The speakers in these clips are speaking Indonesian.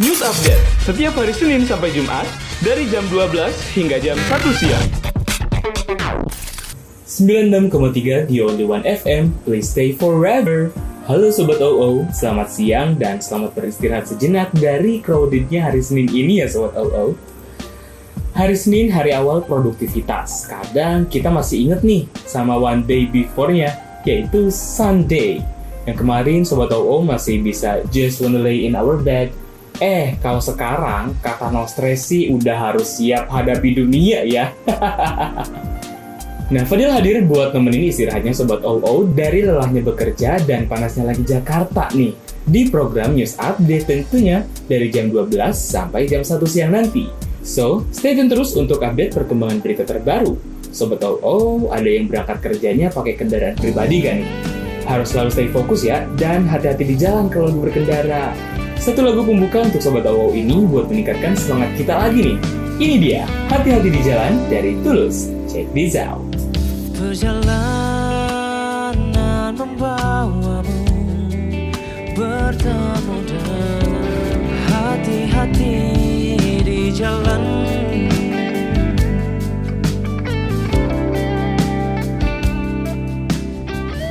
News Update setiap hari Senin sampai Jumat dari jam 12 hingga jam 1 siang. 96,3 di Only One FM, please stay forever. Halo Sobat OO, selamat siang dan selamat beristirahat sejenak dari crowdednya hari Senin ini ya Sobat OO. Hari Senin, hari awal produktivitas. Kadang kita masih inget nih sama one day before-nya, yaitu Sunday. Yang kemarin Sobat OO masih bisa just wanna lay in our bed. Kalau sekarang kata no stress sih udah harus siap hadapi dunia ya. Nah, Fadil hadir buat nemenin istirahatnya Sobat OO dari lelahnya bekerja dan panasnya lagi Jakarta nih. Di program News Update tentunya dari jam 12 sampai jam 1 siang nanti. So, stay tune terus untuk update perkembangan berita terbaru. Sobat OO, ada yang berangkat kerjanya pakai kendaraan pribadi kan nih? Harus selalu stay fokus ya, dan hati-hati di jalan kalau berkendara. Satu lagu pembuka untuk Sobat OO ini buat meningkatkan semangat kita lagi nih. Ini dia, Hati-Hati di Jalan dari Tulus. Check this out. Perjalanan membawamu bertemu dengan hati-hati di jalan.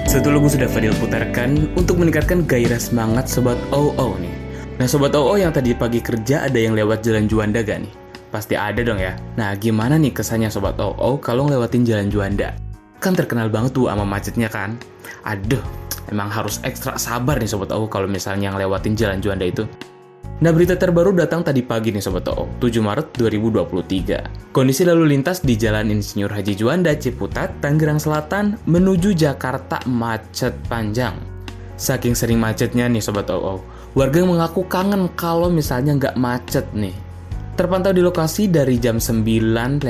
Satu lagu sudah Fadil putarkan untuk meningkatkan gairah semangat Sobat OO nih. Nah Sobat OO yang tadi pagi kerja ada yang lewat Jalan Juanda gak nih? Pasti ada dong ya. Nah gimana nih kesannya Sobat OO kalau ngelewatin Jalan Juanda? Kan terkenal banget tuh sama macetnya kan? Aduh, emang harus ekstra sabar nih Sobat OO kalau misalnya ngelewatin Jalan Juanda itu. Nah berita terbaru datang tadi pagi nih Sobat OO, 7 Maret 2023. Kondisi lalu lintas di Jalan Insinyur Haji Juanda, Ciputat, Tangerang Selatan menuju Jakarta macet panjang. Saking sering macetnya nih Sobat OO, warga mengaku kangen kalau misalnya nggak macet nih. Terpantau di lokasi dari jam 9:05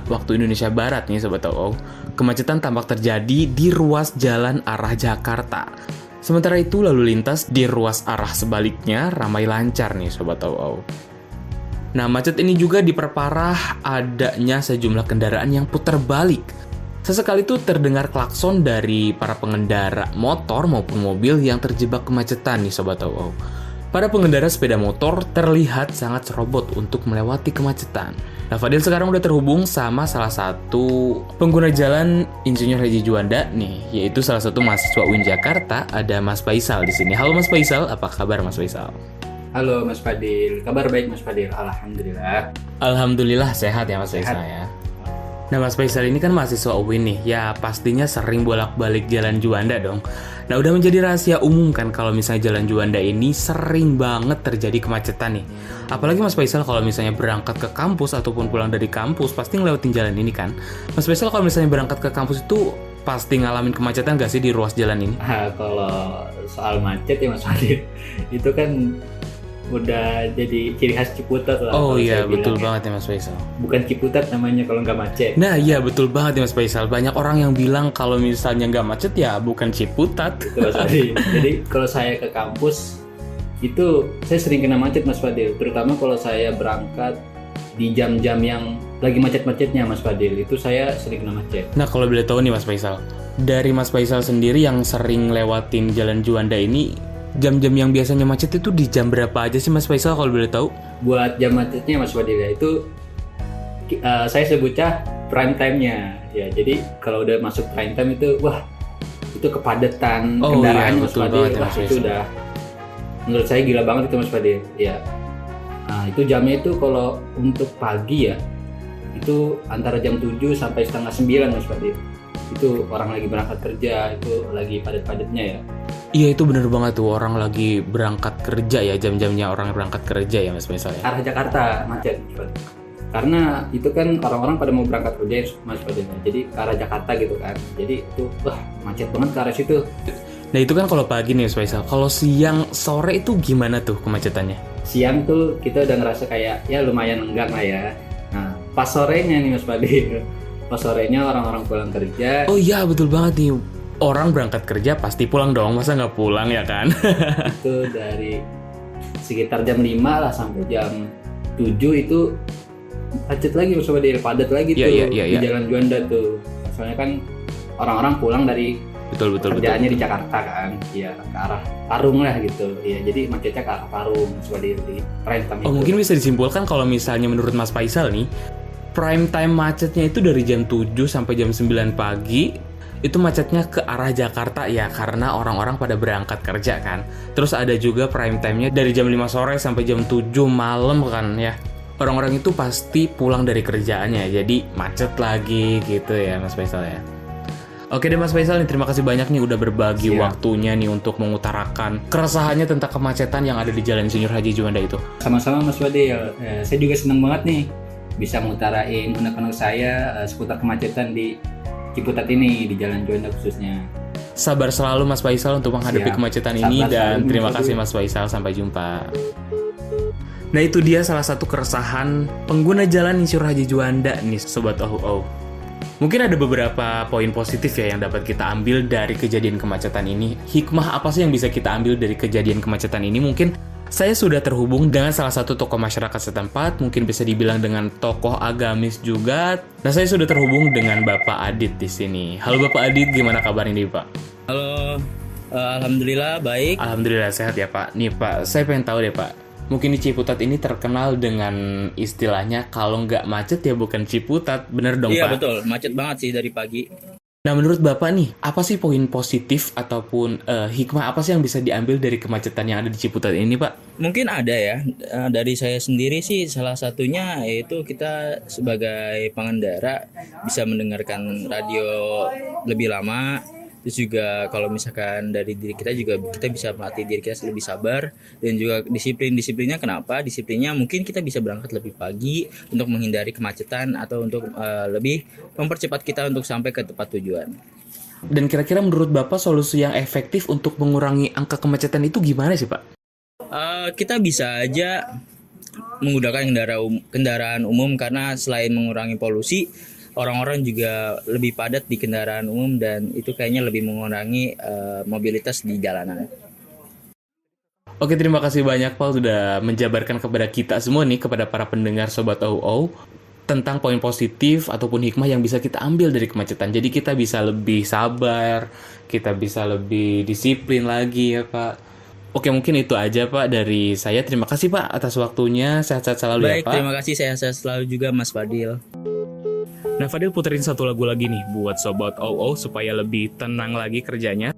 waktu Indonesia Barat nih Sobat OO, kemacetan tampak terjadi di ruas jalan arah Jakarta. Sementara itu lalu lintas di ruas arah sebaliknya ramai lancar nih Sobat OO. Nah macet ini juga diperparah adanya sejumlah kendaraan yang putar balik. Sesekali itu terdengar klakson dari para pengendara motor maupun mobil yang terjebak kemacetan nih Sobat OO. Para pengendara sepeda motor terlihat sangat serobot untuk melewati kemacetan. Nah, Fadil sekarang udah terhubung sama salah satu pengguna jalan Insinyur Haji Juanda nih, yaitu salah satu mahasiswa UIN Jakarta, ada Mas Faisal di sini. Halo Mas Faisal, apa kabar Mas Faisal? Halo Mas Fadil, kabar baik Mas Fadil, alhamdulillah. Alhamdulillah sehat ya Mas Faisal ya. Nah Mas Faisal ini kan mahasiswa UIN nih, ya pastinya sering bolak-balik Jalan Juanda dong. Nah udah menjadi rahasia umum kan kalau misalnya Jalan Juanda ini sering banget terjadi kemacetan nih. Apalagi Mas Faisal kalau misalnya berangkat ke kampus ataupun pulang dari kampus pasti ngelewatin jalan ini kan. Mas Faisal kalau misalnya berangkat ke kampus itu pasti ngalamin kemacetan gak sih di ruas jalan ini? Kalau soal macet ya Mas Fadil, itu kan udah jadi ciri khas Ciputat lah. Oh iya betul bilang, banget ya Mas Faisal. Bukan Ciputat namanya kalau nggak macet. Nah iya betul banget ya Mas Faisal. Banyak orang yang bilang kalau misalnya nggak macet ya bukan Ciputat. Betul Mas Fadil. Jadi kalau saya ke kampus itu saya sering kena macet Mas Fadil. Terutama kalau saya berangkat di jam-jam yang lagi macet-macetnya Mas Fadil, itu saya sering kena macet. Nah kalau boleh tahu nih Mas Faisal, dari Mas Faisal sendiri yang sering lewatin Jalan Juanda ini, jam-jam yang biasanya macet itu di jam berapa aja sih Mas Faisal kalau boleh tahu? Buat jam macetnya Mas Fadil ya, itu saya sebutnya prime time-nya ya. Jadi kalau udah masuk prime time itu wah, itu kepadatan kendaraan Mas Fadil. Wah, itu udah menurut saya gila banget itu Mas Fadil ya. Nah itu jamnya itu kalau untuk pagi ya, itu antara jam 7 sampai setengah 9 Mas Fadil. Itu orang lagi berangkat kerja, itu lagi padat-padatnya ya. Iya itu bener banget tuh, orang lagi berangkat kerja ya, jam-jamnya orang berangkat kerja ya Mas Faisal ya. Arah Jakarta macet, karena itu kan orang-orang pada mau berangkat kerja Mas Fadil, jadi ke arah Jakarta gitu kan, jadi itu wah macet banget ke arah situ. Nah itu kan kalau pagi nih Mas Faisal, kalau siang sore itu gimana tuh kemacetannya? Siang tuh kita udah ngerasa kayak ya lumayan enggak lah ya. Nah pas sorenya nih Mas Fadil, pas sorenya orang-orang pulang kerja. Oh iya betul banget nih, orang berangkat kerja pasti pulang dong, masa nggak pulang ya kan? Itu dari sekitar jam 5 lah sampai jam 7 itu macet lagi Mas Fadil, padat lagi tuh di Jalan Juanda tuh. Soalnya kan orang-orang pulang dari Betul. Kerjaannya di Jakarta kan, ya ke arah Parung lah gitu. Ya jadi macetnya ke arah Parung sebagai di prime time itu. Mungkin bisa disimpulkan kalau misalnya menurut Mas Faisal nih, prime time macetnya itu dari jam 7 sampai jam 9 pagi, itu macetnya ke arah Jakarta ya karena orang-orang pada berangkat kerja kan. Terus ada juga prime time-nya dari jam 5 sore sampai jam 7 malam kan ya. Orang-orang itu pasti pulang dari kerjaannya, jadi macet lagi gitu ya Mas Faisal ya. Oke deh Mas Faisal nih, terima kasih banyak nih udah berbagi waktunya nih untuk mengutarakan keresahannya tentang kemacetan yang ada di Jalan Insinyur Haji Juanda itu. Sama-sama Mas Fadil, saya juga senang banget nih bisa mengutarain anak-anak saya seputar kemacetan di Ciputat ini, di Jalan Juanda khususnya. Sabar selalu Mas Faisal untuk menghadapi kemacetan ini dan terima kasih Mas Faisal, sampai jumpa. Nah itu dia salah satu keresahan pengguna Jalan Insinyur Haji Juanda nih Sobat OO. Mungkin ada beberapa poin positif ya yang dapat kita ambil dari kejadian kemacetan ini. Hikmah apa sih yang bisa kita ambil dari kejadian kemacetan ini? Mungkin saya sudah terhubung dengan salah satu tokoh masyarakat setempat, mungkin bisa dibilang dengan tokoh agamis juga. Nah, saya sudah terhubung dengan Bapak Adit di sini. Halo Bapak Adit, gimana kabar ini Pak? Halo, alhamdulillah baik. Alhamdulillah sehat ya Pak. Nih Pak, saya pengen tahu deh Pak. Mungkin di Ciputat ini terkenal dengan istilahnya kalau nggak macet ya bukan Ciputat, bener dong Iya Pak? betul, macet banget sih dari pagi. Nah menurut Bapak nih, apa sih poin positif ataupun hikmah apa sih yang bisa diambil dari kemacetan yang ada di Ciputat ini Pak? Mungkin ada ya, dari saya sendiri sih salah satunya yaitu kita sebagai pengendara bisa mendengarkan radio lebih lama. Terus juga kalau misalkan dari diri kita juga kita bisa melatih diri kita lebih sabar dan juga disiplinnya kenapa? Disiplinnya mungkin kita bisa berangkat lebih pagi untuk menghindari kemacetan atau untuk lebih mempercepat kita untuk sampai ke tempat tujuan. Dan kira-kira menurut Bapak solusi yang efektif untuk mengurangi angka kemacetan itu gimana sih Pak? Kita bisa aja menggunakan kendaraan umum karena selain mengurangi polusi, orang-orang juga lebih padat di kendaraan umum dan itu kayaknya lebih mengurangi mobilitas di jalanan. Oke, terima kasih banyak Pak sudah menjabarkan kepada kita semua nih, kepada para pendengar Sobat OO tentang poin positif ataupun hikmah yang bisa kita ambil dari kemacetan. Jadi kita bisa lebih sabar, kita bisa lebih disiplin lagi ya Pak. Oke, mungkin itu aja Pak dari saya. Terima kasih Pak atas waktunya. Sehat-sehat selalu Baik, ya Pak. terima kasih. Sehat-sehat selalu juga Mas Fadil. Nah, Fadil puterin satu lagu lagi nih buat Sobat OO supaya lebih tenang lagi kerjanya.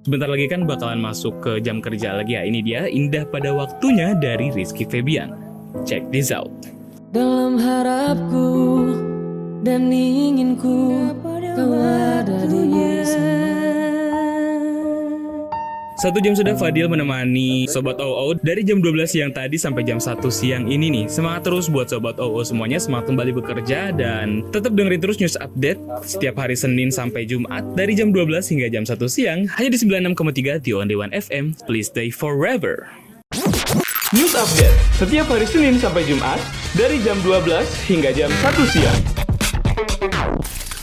Sebentar lagi kan bakalan masuk ke jam kerja lagi ya. Ini dia Indah Pada Waktunya dari Rizky Febian. Check this out. Dalam harapku dan inginku kau ada di sana. 1 jam sudah Fadil menemani Sobat OO dari jam 12 siang tadi sampai jam 1 siang ini nih. Semangat terus buat Sobat OO semuanya, semangat kembali bekerja dan tetap dengerin terus news update setiap hari Senin sampai Jumat dari jam 12 hingga jam 1 siang hanya di 96,3 di Only One FM. Please stay forever. News update setiap hari Senin sampai Jumat dari jam 12 hingga jam 1 siang.